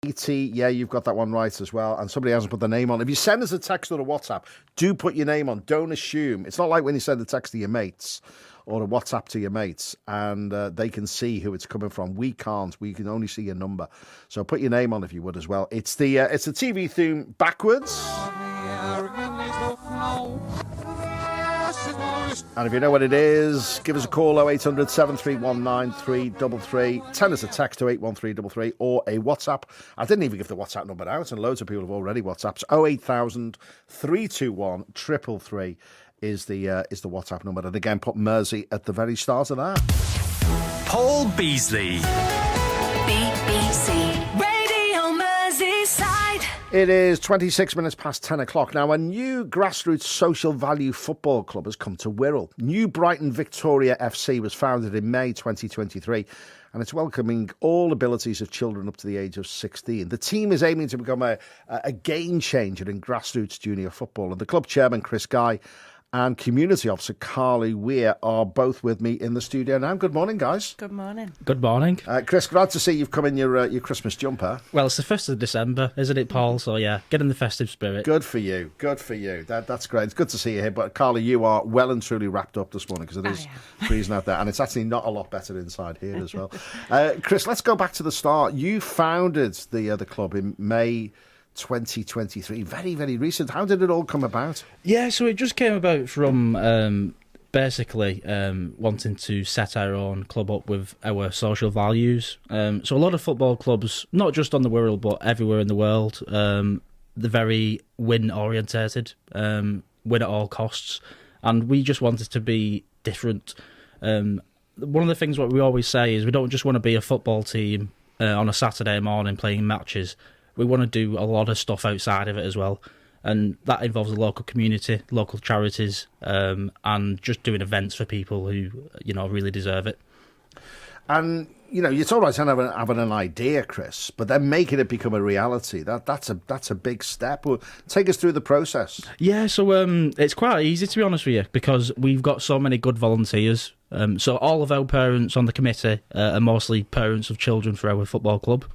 80, yeah, you've got that one right as well, and somebody hasn't put their name on. If you send us a text or a WhatsApp, do put your name on. Don't assume. It's not like when you send a text to your mates or a WhatsApp to your mates and they can see who it's coming from. We can't. We can only see your number. So put your name on if you would as well. It's the TV theme backwards. And if you know what it is, give us a call 0800 731 9333. Send us a text to 81333 or a WhatsApp. I didn't even give the WhatsApp number out, and loads of people have already WhatsApps. 08000 321 333 is the WhatsApp number. And again, put Mersey at the very start of that. Paul Beasley. BBC Radio Merseyside. It is 26 minutes past 10 o'clock. Now, a new grassroots social value football club has come to Wirral. New Brighton Victoria FC was founded in May 2023, and it's welcoming all abilities of children up to the age of 16. The team is aiming to become a game changer in grassroots junior football, and the club chairman, Chris Guy, and Community Officer Carly Weir are both with me in the studio now. Good morning, guys. Good morning. Good morning. Chris, glad to see you've come in your Christmas jumper. Well, it's the 1st of December, isn't it, Paul? So, yeah, get in the festive spirit. Good for you. Good for you. That's great. It's good to see you here. But, Carly, you are well and truly wrapped up this morning because it is freezing out there. And it's actually not a lot better inside here as well. Chris, let's go back to the start. You founded the club in May 2023, very, very recent. How did it all come about? Yeah, so it just came about from basically wanting to set our own club up with our social values. So a lot of football clubs, not just on the Wirral but everywhere in the world, they're very win-orientated, win at all costs, and we just wanted to be different. One of the things what we always say is we don't just want to be a football team on a Saturday morning playing matches. We want to do a lot of stuff outside of it as well. And that involves the local community, local charities, and just doing events for people who, really deserve it. And, it's all right having an idea, Chris, but then making it become a reality, that's a big step. Well, take us through the process. Yeah, so it's quite easy, to be honest with you, because we've got so many good volunteers. So all of our parents on the committee are mostly parents of children for our football club.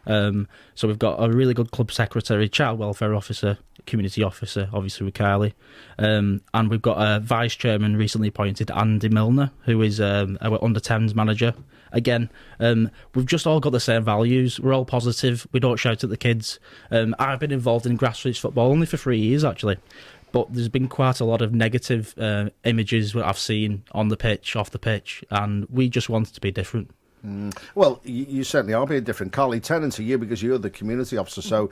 So we've got a really good club secretary, child welfare officer, community officer, obviously with Carly, and we've got a vice chairman recently appointed, Andy Milner, who is our under-10s manager. Again, we've just all got the same values. We're all positive. We don't shout at the kids. I've been involved in grassroots football only for 3 years, actually. But there's been quite a lot of negative images that I've seen on the pitch, off the pitch, and we just wanted to be different. Well, you certainly are being different. Carly, turning to you because you're the community officer, so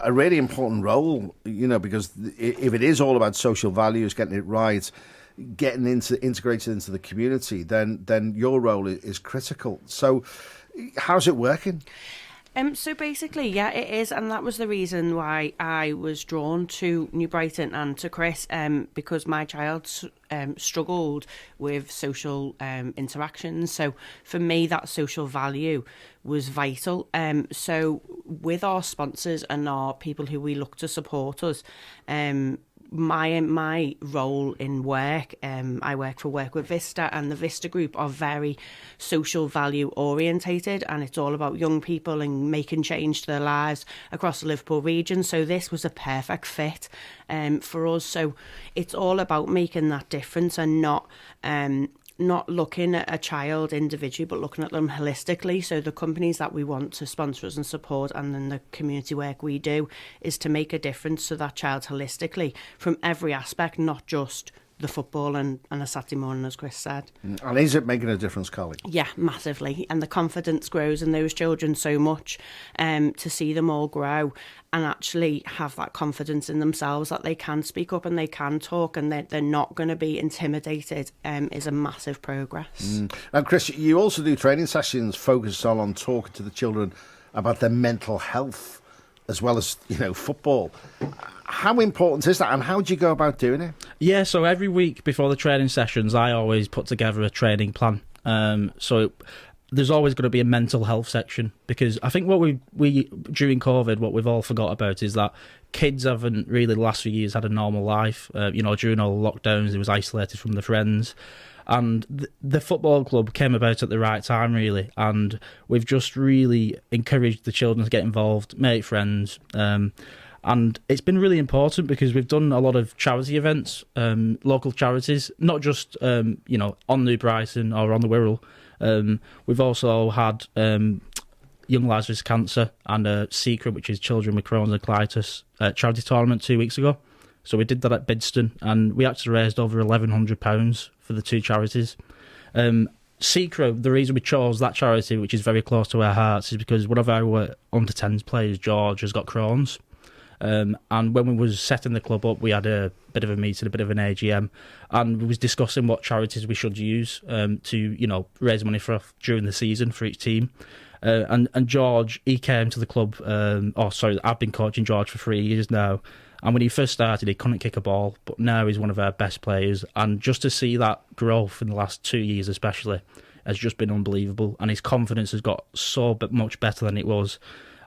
a really important role, because if it is all about social values, getting it right, getting integrated into the community, then your role is critical. So how's it working? So basically, yeah, it is, and that was the reason why I was drawn to New Brighton and to Chris, because my child struggled with social interactions. So for me, that social value was vital. So with our sponsors and our people who we look to support us, my role in work, I work with Vista, and the Vista group are very social value orientated, and it's all about young people and making change to their lives across the Liverpool region. So this was a perfect fit for us. So it's all about making that difference and not looking at a child individually, but looking at them holistically. So the companies that we want to sponsor us and support, and then the community work we do, is to make a difference to that child holistically from every aspect, not just the football and a Saturday morning, as Chris said. And is it making a difference, Carly? Yeah, massively. And the confidence grows in those children so much, to see them all grow and actually have that confidence in themselves that they can speak up and they can talk and they're not going to be intimidated, is a massive progress. Now, Chris, you also do training sessions focused on talking to the children about their mental health as well as, football. How important is that, and how do you go about doing it? Yeah, so every week before the training sessions, I always put together a training plan. So there's always going to be a mental health section, because I think what we during COVID, what we've all forgot about is that kids haven't really the last few years had a normal life. During all the lockdowns, they was isolated from their friends. And the football club came about at the right time, really, and we've just really encouraged the children to get involved, make friends, and it's been really important because we've done a lot of charity events, local charities, not just on New Brighton or on the Wirral. We've also had Young Lives with Cancer and a Secret, which is Children with Crohn's and Colitis, charity tournament 2 weeks ago. So we did that at Bidston, and we actually raised over £1,100 for the two charities. Secret, the reason we chose that charity, which is very close to our hearts, is because one of our under-10s players, George, has got Crohn's. And when we was setting the club up, we had a bit of a meeting, a bit of an AGM, and we was discussing what charities we should use to, raise money for during the season for each team. And George, he came to the club. I've been coaching George for 3 years now. And when he first started, he couldn't kick a ball, but now he's one of our best players. And just to see that growth in the last 2 years especially has just been unbelievable. And his confidence has got so much better than it was.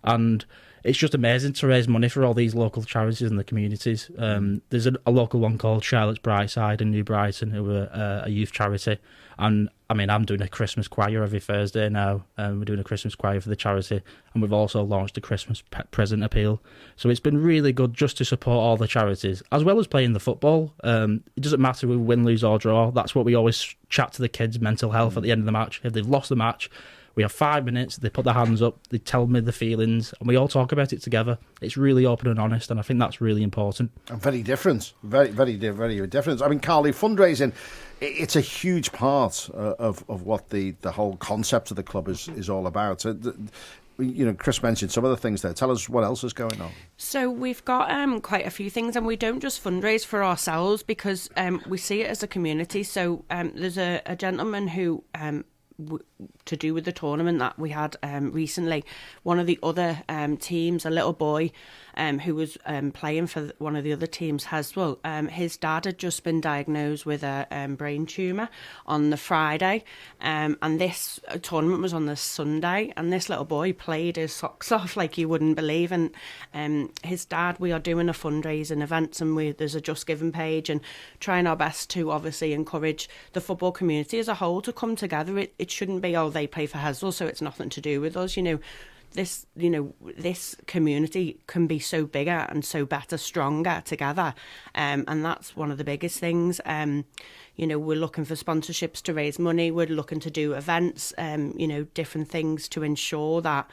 And it's just amazing to raise money for all these local charities in the communities. There's a local one called Charlotte's Brightside in New Brighton, who are a youth charity. And I'm doing a Christmas choir every Thursday now. We're doing a Christmas choir for the charity, and we've also launched a Christmas present appeal. So it's been really good just to support all the charities, as well as playing the football. It doesn't matter if we win, lose or draw. That's what we always chat to the kids' mental health at the end of the match. If they've lost the match, we have 5 minutes, they put their hands up, they tell me the feelings, and we all talk about it together. It's really open and honest, and I think that's really important. And very different. Very, very, very different. I mean, Carly, fundraising, it's a huge part of what the whole concept of the club is all about. Chris mentioned some of the things there. Tell us what else is going on. So we've got quite a few things, and we don't just fundraise for ourselves because we see it as a community. So there's a gentleman who... to do with the tournament that we had recently, one of the other teams, a little boy who was playing for one of the other teams, his dad had just been diagnosed with a brain tumour on the Friday, and this tournament was on the Sunday, and this little boy played his socks off like you wouldn't believe. And his dad, we are doing a fundraising event, and there's a Just Giving page, and trying our best to obviously encourage the football community as a whole to come together. It shouldn't be, they play for Hesel, so it's nothing to do with us. This community can be so bigger and so better, stronger together, and that's one of the biggest things. We're looking for sponsorships to raise money. We're looking to do events, different things to ensure that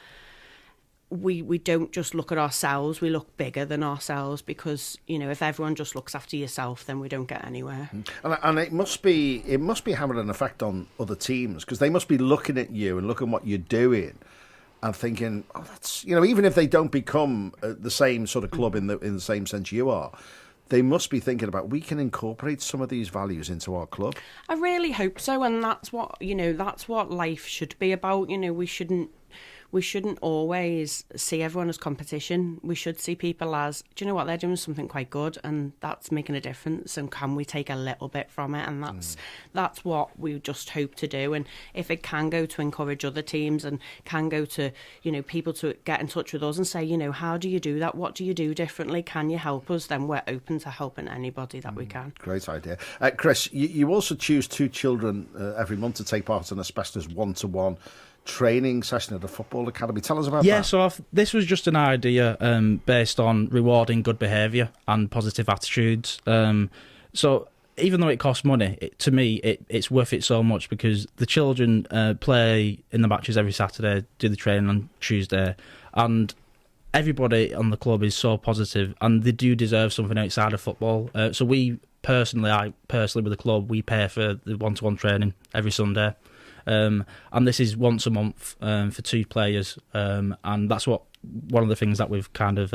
we don't just look at ourselves, we look bigger than ourselves, because if everyone just looks after yourself, then we don't get anywhere. And it must be having an effect on other teams, because they must be looking at you and looking at what you're doing and thinking, that's even if they don't become the same sort of club in the same sense you are, they must be thinking about, we can incorporate some of these values into our club. I really hope so, and that's what life should be about. We shouldn't always see everyone as competition. We should see people as, do you know what, they're doing something quite good, and that's making a difference, and can we take a little bit from it? And that's what we just hope to do. And if it can go to encourage other teams, and can go to, people to get in touch with us and say, how do you do that? What do you do differently? Can you help us? Then we're open to helping anybody that we can. Great idea. Chris, you also choose 2 children every month to take part in a specialist one-to-one training session at the Football Academy. Tell us about that. Yeah, so this was just an idea based on rewarding good behaviour and positive attitudes. So even though it costs money, to me, it's worth it so much, because the children play in the matches every Saturday, do the training on Tuesday, and everybody on the club is so positive, and they do deserve something outside of football. So I personally with the club, we pay for the one-to-one training every Sunday. And this is once a month for 2 players, and that's one of the things that we've kind of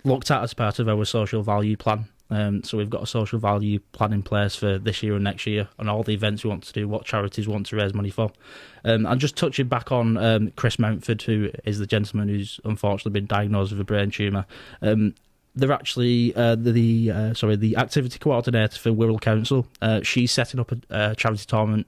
looked at as part of our social value plan. So we've got a social value plan in place for this year and next year, and all the events we want to do, what charities we want to raise money for. And just touching back on Chris Mountford, who is the gentleman who's unfortunately been diagnosed with a brain tumour. They're actually the activity coordinator for Wirral Council. She's setting up a charity tournament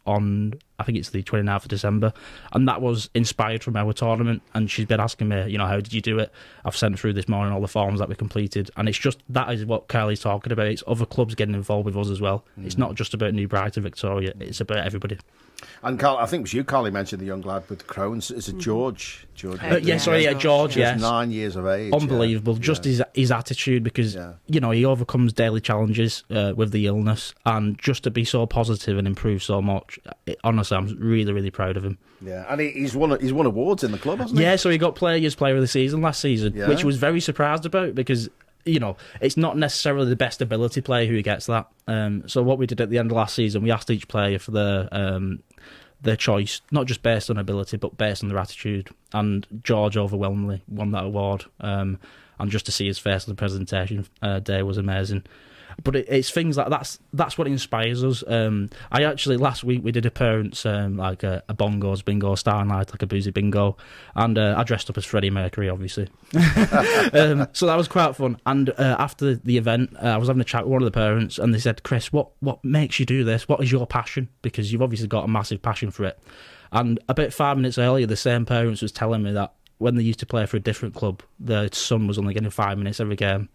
on, I think it's the 29th of December, and that was inspired from our tournament. And she's been asking me, you know, how did you do it? I've sent through this morning all the forms that we completed, and it's just that is what Carly's talking about. It's other clubs getting involved with us as well. It's not just about New Brighton, Victoria. It's about everybody. And Carl, I think it was you, Carly, mentioned the young lad with Crohn's. Is it George? George. George. Just Yes, 9 years of age. unbelievable. Yeah. Just his attitude, because you know he overcomes daily challenges with the illness, and just to be so positive and improve so much. Honestly, I'm really, really proud of him. Yeah, and he's won awards in the club, hasn't he? Yeah, so he got Player of the Season last season, which I was very surprised about, because you know, it's not necessarily the best ability player who gets that. So what we did at the end of last season, we asked each player for their choice, not just based on ability, but based on their attitude. And George overwhelmingly won that award. And just to see his face on the presentation day was amazing. But it's things like that's what inspires us. I actually, last week we did a parents like a bongos bingo style night, like a boozy bingo, and I dressed up as Freddie Mercury, obviously. So that was quite fun. And after the event, I was having a chat with one of the parents, and they said, "Chris, what makes you do this? What is your passion? Because you've obviously got a massive passion for it." And about 5 minutes earlier, the same parents was telling me that when they used to play for a different club, their son was only getting 5 minutes every game.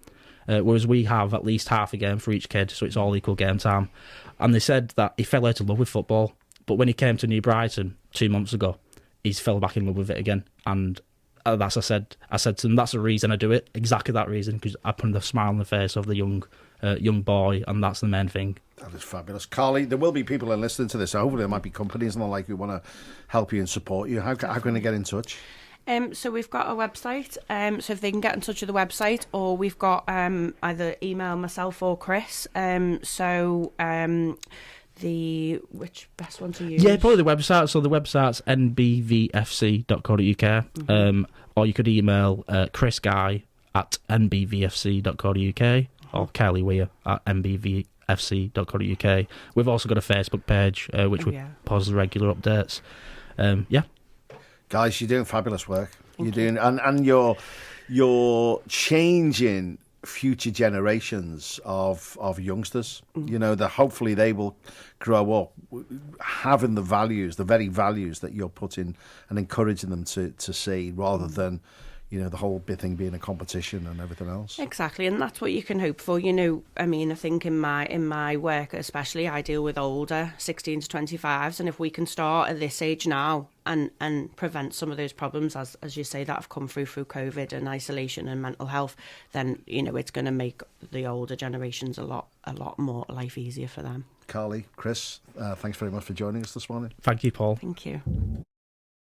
Whereas we have at least half a game for each kid, so it's all equal game time. And they said that he fell out of love with football, but when he came to New Brighton 2 months ago, he's fell back in love with it again. And that's I said to him, that's the reason I do it, exactly that reason, because I put the smile on the face of the young boy, and that's the main thing. That is fabulous. Carly, there will be people listening to this, so hopefully there might be companies and the like who want to help you and support you. How can they get in touch? So we've got a website, so if they can get in touch with the website, or we've got either email myself or Chris. Which best one to use? Yeah, probably the website. So the website's nbvfc.co.uk, or you could email Chris Guy at nbvfc.co.uk, or Kelly Weir at nbvfc.co.uk. We've also got a Facebook page which we post regular updates. Guys, you're doing fabulous work. You're doing, and you're changing future generations of youngsters. You know, that hopefully they will grow up having the very values that you're putting and encouraging them to see, rather than, you know, the whole big thing being a competition and everything else. Exactly, and that's what you can hope for. You know, I mean, I think in my work especially, I deal with older 16 to 25s, and if we can start at this age now and prevent some of those problems, as you say, that have come through COVID and isolation and mental health, then, you know, it's going to make the older generations a lot more life easier for them. Carly, Chris, thanks very much for joining us this morning. Thank you, Paul. Thank you.